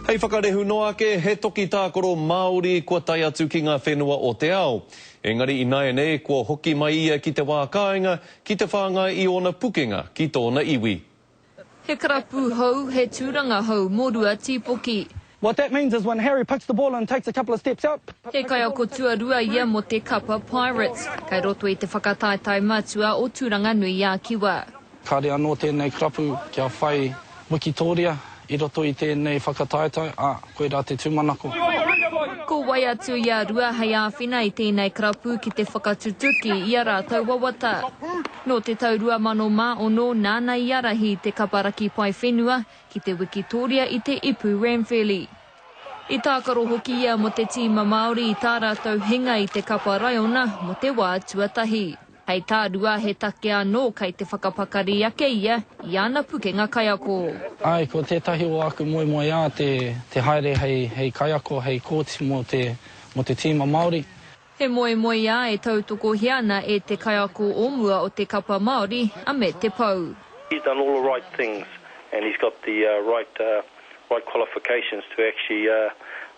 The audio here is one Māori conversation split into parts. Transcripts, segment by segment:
Hei whakarehu noa ke he toki tākoro Māori kua tai atu ki ngā whenua o te ao. Engari i nai nei kua hoki mai ia ki te wā kāinga, ki te whāngai i ona pukenga, ki tōna iwi. He karapu hou, he tūranga hou, mōrua tīpoki. What that means is when Harry puts the ball and takes a couple of steps up. He kai ako tuarua ia mo te Kapa Pirates. Kai roto i te whakataetai mātua o tūranga nui a kiwa. Kāre anō tēnei karapu kia whai wikitoria i roto i tēnei whakataetai, koe rā te tūmanako. Ko wai atu ia rua hei āwhina i tēnei karapu ki te whakatutuki i a rātau wawata. No te taurua mano mā ono nāna i arahi te kaparaki pai whenua ki te Wikitoria i te ipu Ranfurly. I tākaro hoki ia mo te tīma Māori i tā rātau hinga i te kapa raiona mo te wā tuatahi. Hei tārua he take anō kai te whakapakari ake ia i ana pukenga kaiako. Ai, ko tētahi o aku moe moe ā te haere hei kaiako, hei kōti mo te tīma Māori. He moe moe ā e tautoko hiana e te kaiako o mua o te kapa Māori a me te pau. He's done all the right things and he's got the right qualifications to actually,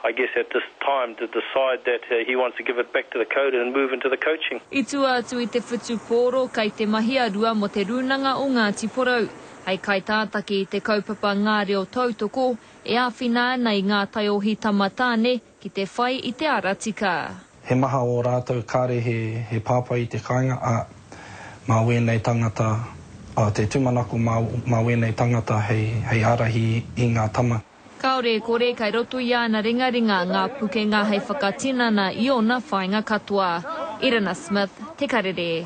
I guess at this time, to decide that he wants to give it back to the code and move into the coaching. I tua atu i te whutu pōro kai te mahi arua mo te runanga o Ngāti Porou. Hei kai tātaki i te kaupapa ngā reo tautoko e āwhina nei ngā taiohi tamatāne ki te whai i te aratika. He maha o rātou kāre he pāpai i te kāinga, mā wēnei tangata, te tūmanako mā wēnei tangata hei arahi i ngā tama. Kaore kore kai roto i ana ringa ngā pukenga hei whakatinana i ona whainga katoa. Irina Smith, Te Karere.